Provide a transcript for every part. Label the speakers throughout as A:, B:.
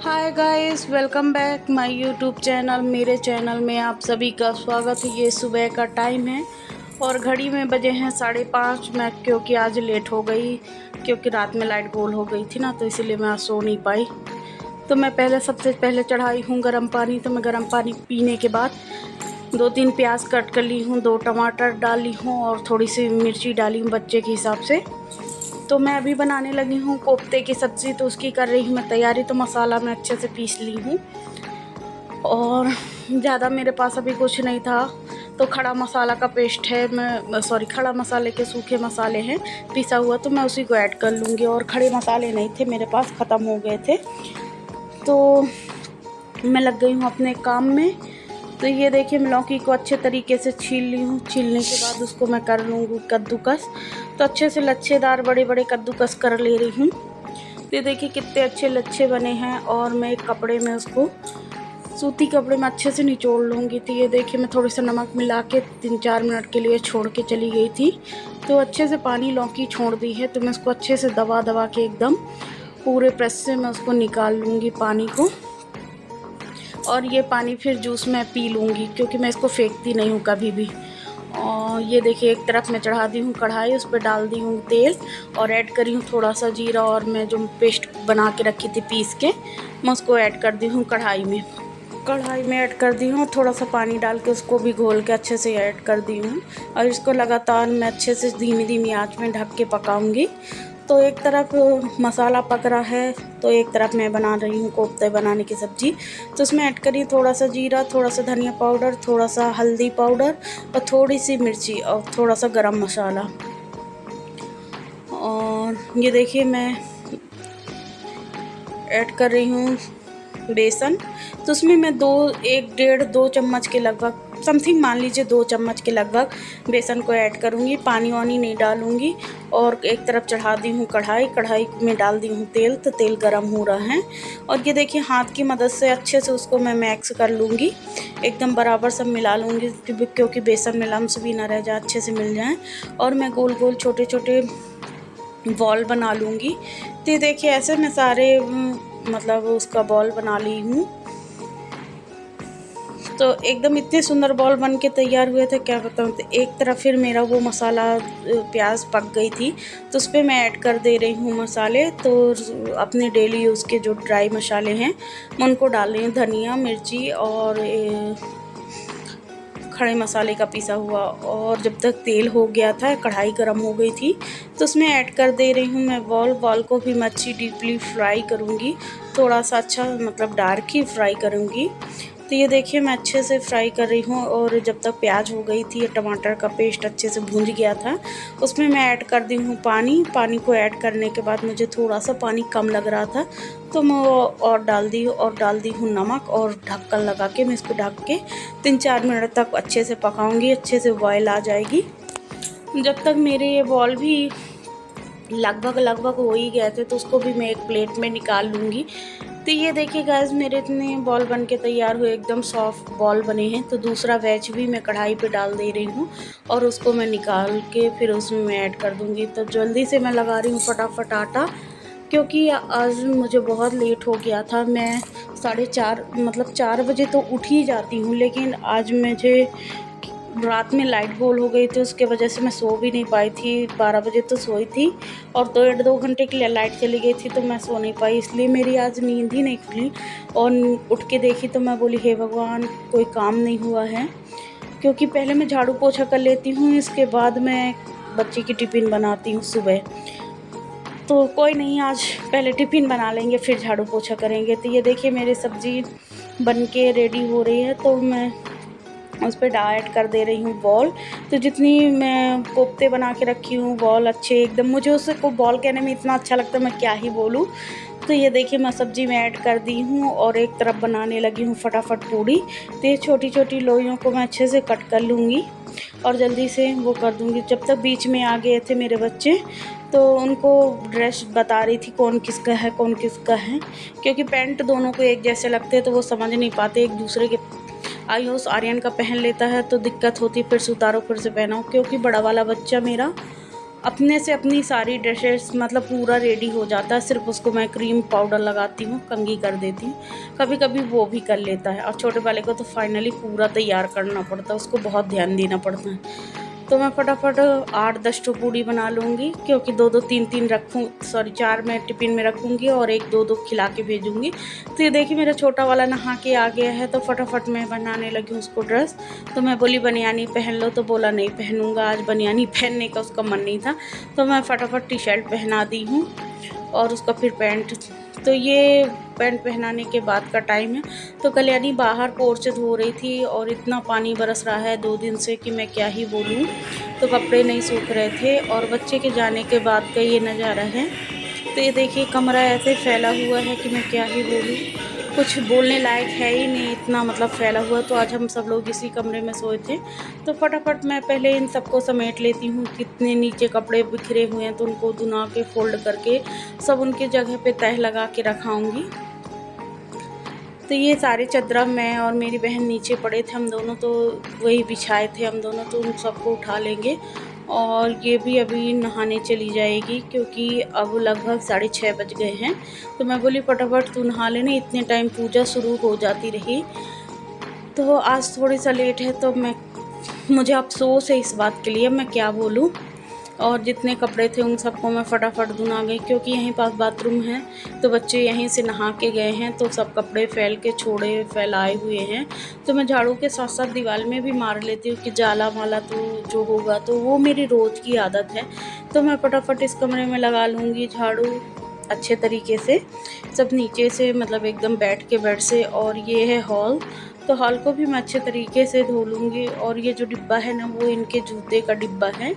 A: Hi guys, welcome back my YouTube channel. मेरे channel में आप सभी का स्वागत है। ये सुबह का टाइम है और घड़ी में बजे हैं 5:30। मैं क्योंकि आज लेट हो गई, क्योंकि रात में लाइट गोल हो गई थी ना, तो इसीलिए मैं आज सो नहीं पाई। तो मैं सबसे पहले चढ़ाई हूँ गर्म पानी। तो मैं गर्म पानी पीने के बाद 2-3 प्याज कट कर ली हूँ, 2 टमाटर डाल ली हूँ और थोड़ी सी मिर्ची डाली हूँ बच्चे के हिसाब से। तो मैं अभी बनाने लगी हूँ कोफ्ते की सब्ज़ी, तो उसकी कर रही हूँ मैं तैयारी। तो मसाला मैं अच्छे से पीस ली हूँ और ज़्यादा मेरे पास अभी कुछ नहीं था, तो खड़ा मसाला का पेस्ट है, खड़ा मसाले के सूखे मसाले हैं पिसा हुआ, तो मैं उसी को ऐड कर लूँगी। और खड़े मसाले नहीं थे मेरे पास, ख़त्म हो गए थे, तो मैं लग गई हूँ अपने काम में। तो ये देखिए, मैं लौकी को अच्छे तरीके से छील ली हूँ। छीलने के बाद उसको मैं कर लूँगी कद्दूकस। तो अच्छे से लच्छेदार बड़े बड़े कद्दूकस कर ले रही हूँ। तो ये देखिए कितने अच्छे लच्छे बने हैं। और मैं एक कपड़े में उसको, सूती कपड़े में अच्छे से निचोड़ लूँगी। तो ये देखिए, मैं थोड़ी सा नमक मिला के 3-4 मिनट के लिए छोड़ के चली गई थी। तो अच्छे से पानी लौकी छोड़ दी है। तो मैं उसको अच्छे से दबा दबा के एकदम पूरे प्रेस से मैं उसको निकाल लूँगी पानी को। और ये पानी फिर जूस में पी लूँगी, क्योंकि मैं इसको फेंकती नहीं हूँ कभी भी। और ये देखिए, एक तरफ मैं चढ़ा दी हूँ कढ़ाई, उस पर डाल दी हूँ तेल और ऐड करी हूँ थोड़ा सा जीरा। और मैं जो पेस्ट बना के रखी थी पीस के, मैं उसको ऐड कर दी हूँ कढ़ाई में ऐड कर दी हूँ। थोड़ा सा पानी डाल के उसको भी घोल के अच्छे से ऐड कर दी हूँ। और इसको लगातार मैं अच्छे से धीमी धीमी आंच में ढक के पकाऊंगी। तो एक तरफ मसाला पक रहा है, तो एक तरफ मैं बना रही हूँ कोफ्ते बनाने की सब्ज़ी। तो उसमें ऐड करी थोड़ा सा जीरा, थोड़ा सा धनिया पाउडर, थोड़ा सा हल्दी पाउडर और थोड़ी सी मिर्ची और थोड़ा सा गरम मसाला। और ये देखिए, मैं ऐड कर रही हूँ बेसन। तो उसमें मैं 1.5-2 चम्मच के लगभग, समथिंग मान लीजिए 2 चम्मच के लगभग बेसन को ऐड करूँगी। पानी वानी नहीं डालूँगी। और एक तरफ चढ़ा दी हूँ कढ़ाई में डाल दी हूँ तेल। तो तेल गरम हो रहा है और ये देखिए, हाथ की मदद से अच्छे से उसको मैं मिक्स कर लूँगी, एकदम बराबर सब मिला लूँगी, क्योंकि बेसन में लम्स भी ना रह जाए, अच्छे से मिल जाए। और मैं गोल गोल छोटे छोटे बॉल बना लूँगी। तो ये देखिए, ऐसे मैं सारे मतलब उसका बॉल बना ली हूँ। तो एकदम इतने सुंदर बॉल बन के तैयार हुए थे, क्या बताऊँ। तो एक तरफ फिर मेरा वो मसाला प्याज पक गई थी, तो उस पर मैं ऐड कर दे रही हूँ मसाले। तो अपने डेली यूज़ के जो ड्राई मसाले हैं मैं उनको डाल रही हूँ, धनिया, मिर्ची और खड़े मसाले का पिसा हुआ। और जब तक तेल हो गया था, कढ़ाई गर्म हो गई थी, तो उसमें ऐड कर दे रही हूँ मैं बॉल को भी मैं अच्छी डीपली फ्राई करूँगी, थोड़ा सा अच्छा मतलब डार्क ही फ्राई करूँगी। तो ये देखिए, मैं अच्छे से फ्राई कर रही हूँ। और जब तक प्याज हो गई थी, टमाटर का पेस्ट अच्छे से भून गया था, उसमें मैं ऐड कर दी हूँ पानी को ऐड करने के बाद मुझे थोड़ा सा पानी कम लग रहा था, तो मैं और डाल दी हूँ नमक। और ढक्कन लगा के मैं इसको ढक के 3-4 मिनट तक अच्छे से पकाऊंगी, अच्छे से बॉयल आ जाएगी। जब तक मेरे ये बॉल भी लगभग हो ही गए थे, तो उसको भी मैं एक प्लेट में निकाल लूँगी। तो ये देखिए गाइस, मेरे इतने बॉल बन के तैयार हुए, एकदम सॉफ्ट बॉल बने हैं। तो दूसरा वेज भी मैं कढ़ाई पे डाल दे रही हूँ और उसको मैं निकाल के फिर उसमें मैं ऐड कर दूँगी। तो जल्दी से मैं लगा रही हूँ फटाफट आटा, क्योंकि आज मुझे बहुत लेट हो गया था। मैं 4:30 मतलब 4 बजे तो उठ ही जाती हूँ, लेकिन आज मुझे रात में लाइट गोल हो गई थी, उसके वजह से मैं सो भी नहीं पाई थी। 12 बजे तो सोई थी और 1.5-2 घंटे के लिए लाइट चली गई थी, तो मैं सो नहीं पाई, इसलिए मेरी आज नींद ही नहीं खुली। और उठ के देखी तो मैं बोली, हे भगवान, कोई काम नहीं हुआ है। क्योंकि पहले मैं झाड़ू पोछा कर लेती हूँ, इसके बाद मैं बच्चे की टिफ़िन बनाती हूँ सुबह। तो कोई नहीं, आज पहले टिफ़िन बना लेंगे, फिर झाड़ू पोछा करेंगे। तो ये देखिए, मेरी सब्ज़ी बन के रेडी हो रही है, तो मैं उस पर ऐड कर दे रही हूँ बॉल। तो जितनी मैं कोफ्ते बना के रखी हूँ बॉल, अच्छे एकदम, मुझे उसको बॉल कहने में इतना अच्छा लगता है, मैं क्या ही बोलूँ। तो ये देखिए, मैं सब्ज़ी में ऐड कर दी हूँ और एक तरफ बनाने लगी हूँ फटाफट पूड़ी। तो ये छोटी छोटी लोइयों को मैं अच्छे से कट कर लूँगी और जल्दी से वो कर दूँगी। जब तक बीच में आ गए थे मेरे बच्चे, तो उनको ड्रेस बता रही थी कौन किसका है, क्योंकि पैंट दोनों को एक जैसे लगते हैं, तो वो समझ नहीं पाते एक दूसरे के। आयुष आर्यन का पहन लेता है तो दिक्कत होती, फिर से उतारो फिर से पहनाओ, क्योंकि बड़ा वाला बच्चा मेरा अपने से अपनी सारी ड्रेसेस मतलब पूरा रेडी हो जाता है, सिर्फ उसको मैं क्रीम पाउडर लगाती हूँ, कंघी कर देती हूँ। कभी कभी वो भी कर लेता है। और छोटे वाले को तो फाइनली पूरा तैयार करना पड़ता है, उसको बहुत ध्यान देना पड़ता है। तो मैं फटाफट 8-10 तो पूड़ी बना लूँगी, क्योंकि 2-2 3-3 रखूँ, सॉरी 4 मैं टिफ़िन में रखूँगी और 1-2 खिला के भेजूँगी। तो ये देखिए मेरा छोटा वाला नहा के आ गया है, तो फटाफट मैं बनाने लगी हूँ उसको ड्रेस। तो मैं बोली बनियानी पहन लो, तो बोला नहीं पहनूँगा, आज बनियानी पहनने का उसका मन नहीं था। तो मैं फटाफट टी शर्ट पहना दी हूँ और उसका फिर पैंट। तो ये पैंट पहनाने के बाद का टाइम है। तो कल्याणी बाहर पोर्च धो रही थी और इतना पानी बरस रहा है 2 दिन से कि मैं क्या ही बोलूँ। तो कपड़े नहीं सूख रहे थे और बच्चे के जाने के बाद का ये नज़ारा है। तो ये देखिए कमरा ऐसे फैला हुआ है कि मैं क्या ही बोलूँ, कुछ बोलने लायक है ही नहीं, इतना मतलब फैला हुआ। तो आज हम सब लोग इसी कमरे में सोए थे। तो फटाफट मैं पहले इन सबको समेट लेती हूँ। कितने नीचे कपड़े बिखरे हुए हैं तो उनको धुना के फोल्ड करके सब उनकी जगह पे तह लगा के रखाऊँगी। तो ये सारे चदरा मैं और मेरी बहन नीचे पड़े थे, हम दोनों तो वही बिछाए थे हम दोनों, तो उन सबको उठा लेंगे। और ये भी अभी नहाने चली जाएगी क्योंकि अब लगभग 6:30 बज गए हैं। तो मैं बोली फटाफट तू नहा लेना, इतने टाइम पूजा शुरू हो जाती रही। तो आज थोड़ी सा लेट है तो मुझे अफसोस है इस बात के लिए, मैं क्या बोलूँ। और जितने कपड़े थे उन सबको मैं फटाफट धुना गई, क्योंकि यहीं पास बाथरूम है तो बच्चे यहीं से नहा के गए हैं, तो सब कपड़े फैलाए हुए हैं। तो मैं झाड़ू के साथ साथ दीवार में भी मार लेती हूँ कि जाला वाला तो जो होगा, तो वो मेरी रोज़ की आदत है। तो मैं फटाफट इस कमरे में लगा लूँगी झाड़ू अच्छे तरीके से, सब नीचे से मतलब एकदम बैठ के बेड से। और ये है हॉल, तो हॉल को भी मैं अच्छे तरीके से धो लूँगी। और ये जो डिब्बा है ना वो इनके जूते का डिब्बा है,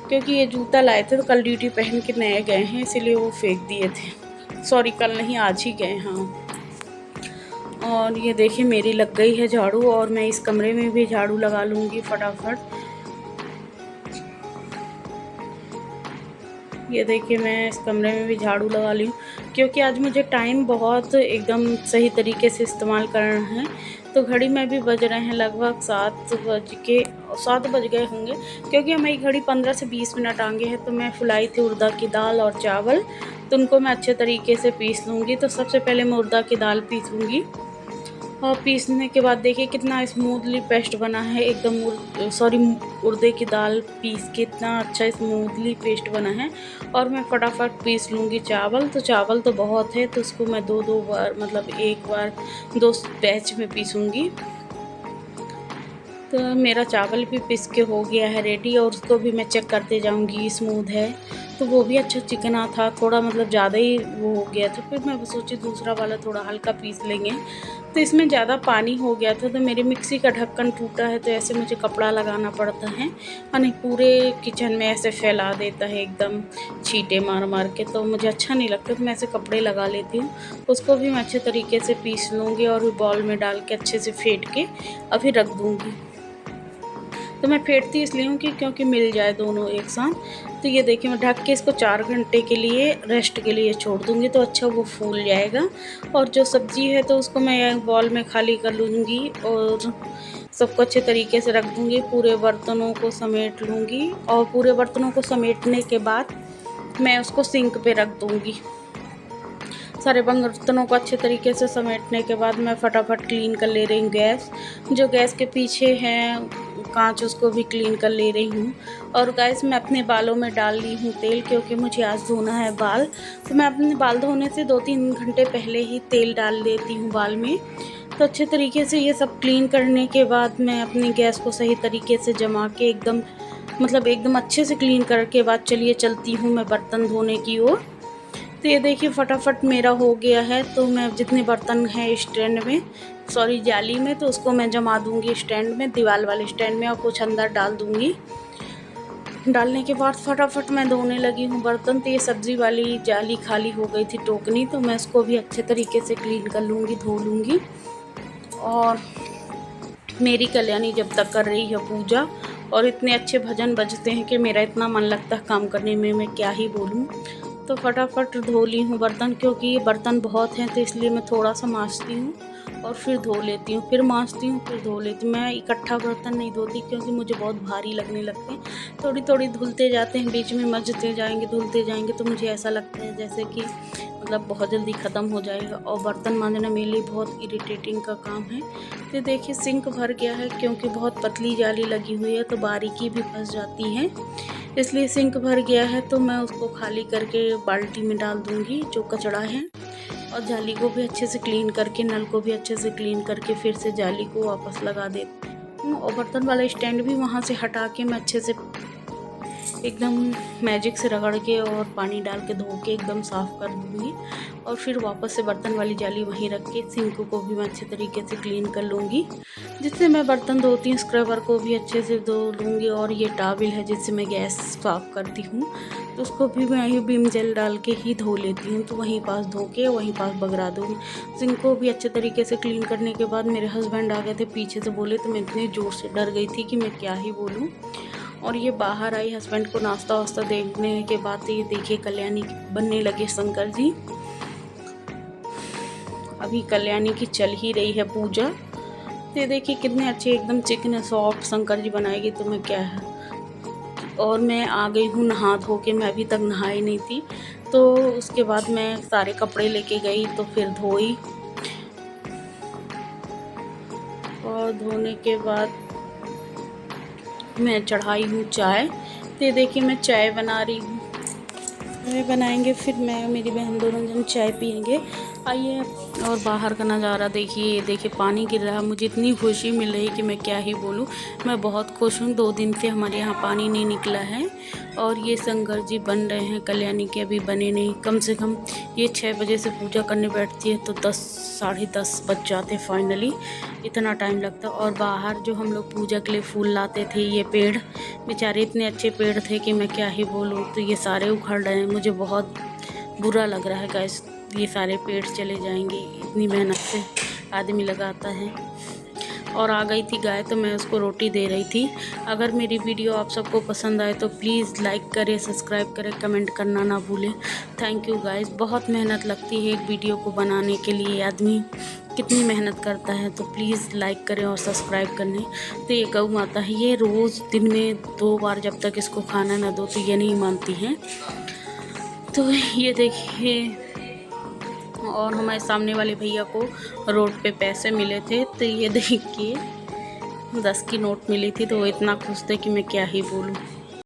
A: क्योंकि ये जूता लाए थे तो कल ड्यूटी पहन के नए गए हैं, इसीलिए वो फेंक दिए थे। सॉरी कल नहीं, आज ही गए। हाँ, और ये देखिए मेरी लग गई है झाड़ू और मैं इस कमरे में भी झाड़ू लगा लूँगी फटाफट। ये देखिए मैं इस कमरे में भी झाड़ू लगा ली हूँ, क्योंकि आज मुझे टाइम बहुत एकदम सही तरीके से इस्तेमाल करना है। तो घड़ी में भी बज रहे हैं लगभग 7 बज गए होंगे, क्योंकि हमारी घड़ी 15 से 20 मिनट आगे है। तो मैं फुलाई थी उड़द की दाल और चावल, तो उनको मैं अच्छे तरीके से पीस लूँगी। तो सबसे पहले मैं उड़द की दाल पीसूँगी और पीसने के बाद देखिए कितना स्मूथली पेस्ट बना है एकदम। उड़द की दाल पीस के इतना अच्छा स्मूथली पेस्ट बना है। और मैं फटाफट पीस लूँगी चावल। तो चावल तो बहुत है तो उसको मैं 2-2 बार मतलब एक बार 2 बैच में पीसूँगी। तो मेरा चावल भी पीस के हो गया है रेडी, और उसको भी मैं चेक करते जाऊँगी स्मूथ है। तो वो भी अच्छा चिकना था, थोड़ा मतलब ज़्यादा ही वो हो गया था। फिर मैं सोची दूसरा वाला थोड़ा हल्का पीस लेंगे, तो इसमें ज़्यादा पानी हो गया था। तो मेरी मिक्सी का ढक्कन टूटा है, तो ऐसे मुझे कपड़ा लगाना पड़ता है, यानी पूरे किचन में ऐसे फैला देता है एकदम छींटे मार मार के। तो मुझे अच्छा नहीं लगता, तो मैं ऐसे कपड़े लगा लेती हूँ। उसको भी मैं अच्छे तरीके से पीस लूँगी और बॉल में डाल के अच्छे से फेंट के अभी रख दूँगी। तो मैं फेंटती इसलिए हूँ कि क्योंकि मिल जाए दोनों एक साथ। तो ये देखिए मैं ढक के इसको 4 घंटे के लिए रेस्ट के लिए छोड़ दूँगी, तो अच्छा वो फूल जाएगा। और जो सब्ज़ी है तो उसको मैं बॉल में खाली कर लूँगी और सबको अच्छे तरीके से रख दूँगी। पूरे बर्तनों को समेट लूँगी और पूरे बर्तनों को समेटने के बाद मैं उसको सिंक पे रख दूँगी। सारे बर्तनों को अच्छे तरीके से समेटने के बाद मैं फटाफट क्लीन कर ले रही हूँ गैस। जो गैस के पीछे है कांच, उसको भी क्लीन कर ले रही हूँ। और गैस मैं अपने बालों में डाल ली हूँ तेल, क्योंकि मुझे आज धोना है बाल। तो मैं अपने बाल धोने से 2-3 घंटे पहले ही तेल डाल देती हूँ बाल में। तो अच्छे तरीके से ये सब क्लीन करने के बाद मैं अपनी गैस को सही तरीके से जमा के एकदम अच्छे से क्लीन करके बाद चलती हूँ मैं बर्तन धोने की ओर। तो ये देखिए फटाफट मेरा हो गया है। तो मैं जितने बर्तन हैं स्टैंड में, जाली में, तो उसको मैं जमा दूंगी स्टैंड में, दीवार वाले स्टैंड में, और कुछ अंदर डाल दूंगी। डालने के बाद फटाफट मैं धोने लगी हूँ बर्तन। तो ये सब्ज़ी वाली जाली खाली हो गई थी टोकनी, तो मैं उसको भी अच्छे तरीके से क्लीन कर लूँगी, धो लूँगी। और मेरी कल्याणी जब तक कर रही है पूजा, और इतने अच्छे भजन बजते हैं कि मेरा इतना मन लगता है काम करने में, मैं क्या ही बोलूँ। तो फटाफट धो ली हूँ बर्तन, क्योंकि ये बर्तन बहुत हैं तो इसलिए मैं थोड़ा सा मांजती हूँ और फिर धो लेती हूँ, फिर मांजती हूँ, फिर धो लेती हूँ। मैं इकट्ठा बर्तन नहीं धोती क्योंकि मुझे बहुत भारी लगने लगते हैं। थोड़ी थोड़ी धुलते जाते हैं, बीच में मँजते जाएंगे, धुलते जाएंगे, तो मुझे ऐसा लगता है जैसे कि मतलब बहुत जल्दी ख़त्म हो जाएगा। और बर्तन मांजना मेरे लिए बहुत इरिटेटिंग का काम है। तो देखिए सिंक भर गया है, क्योंकि बहुत पतली जाली लगी हुई है तो बारीकी भी फंस जाती है, इसलिए सिंक भर गया है। तो मैं उसको खाली करके बाल्टी में डाल दूँगी जो कचड़ा है, और जाली को भी अच्छे से क्लीन करके, नल को भी अच्छे से क्लीन करके फिर से जाली को वापस लगा देती हूँ। और बर्तन वाला स्टैंड भी वहाँ से हटा के मैं अच्छे से एकदम मैजिक से रगड़ के और पानी डाल के धो के एकदम साफ़ कर दूँगी। और फिर वापस से बर्तन वाली जाली वहीं रख के सिंक को भी मैं अच्छे तरीके से क्लीन कर लूँगी। जिससे मैं बर्तन धोती हूँ, स्क्रबर को भी अच्छे से धो लूँगी। और ये टॉवल है जिससे मैं गैस साफ़ करती हूँ, तो उसको भी मैं ही विम जेल डाल के ही धो लेती हूँ। तो वहीं पास धो के वहीं पास बगरा दूँगी। सिंक को भी अच्छे तरीके से क्लीन करने के बाद मेरे हस्बैंड आ गए थे पीछे से, बोले तो मैं इतने ज़ोर से डर गई थी कि मैं क्या ही बोलूँ। और ये बाहर आई हस्बैंड को नाश्ता वास्ता देखने के बाद, ये देखिए कल्याणी बनने लगे शंकर जी। अभी कल्याणी की चल ही रही है पूजा। ये देखिए कितने अच्छे एकदम चिकन सॉफ्ट शंकर जी बनाएगी, तो मैं क्या है। और मैं आ गई हूँ नहा धो के, मैं अभी तक नहाई नहीं थी। तो उसके बाद मैं सारे कपड़े लेके गई, तो फिर धोई, और धोने के बाद मैं चढ़ाई हूँ चाय। तो देखिए मैं चाय बना रही हूँ, चाय बनाएंगे, फिर मैं मेरी बहन दोनों जन चाय पियेंगे। आइए। और बाहर का नज़ारा देखिए, ये देखिए पानी गिर रहा है, मुझे इतनी खुशी मिल रही है कि मैं क्या ही बोलूँ। मैं बहुत खुश हूँ। 2 दिन से हमारे यहाँ पानी नहीं निकला है। और ये शंकर जी बन रहे हैं, कल्याणी के अभी बने नहीं। कम से कम ये 6 बजे से पूजा करने बैठती है तो 10 साढ़े 10 बज जाते फाइनली, इतना टाइम लगता। और बाहर जो हम लोग पूजा के लिए फूल लाते थे, ये पेड़ बेचारे इतने अच्छे पेड़ थे कि मैं क्या ही बोलूँ। तो ये सारे उखड़ रहे हैं, मुझे बहुत बुरा लग रहा है गाइस। ये सारे पेड़ चले जाएंगे, इतनी मेहनत से आदमी लगाता है। और आ गई थी गाय, तो मैं उसको रोटी दे रही थी। अगर मेरी वीडियो आप सबको पसंद आए तो प्लीज़ लाइक करें, सब्सक्राइब करें, कमेंट करना ना भूलें। Thank you guys. बहुत मेहनत लगती है एक वीडियो को बनाने के लिए, आदमी कितनी मेहनत करता है। तो प्लीज़ लाइक करें और सब्सक्राइब करें। तो ये गौ माता है, ये रोज़ दिन में 2 बार जब तक इसको खाना ना दो तो ये नहीं मानती हैं। तो ये देखिए, और हमारे सामने वाले भैया को रोड पे पैसे मिले थे, तो ये देखिए 10 की नोट मिली थी, तो वो इतना खुश थे कि मैं क्या ही बोलूँ।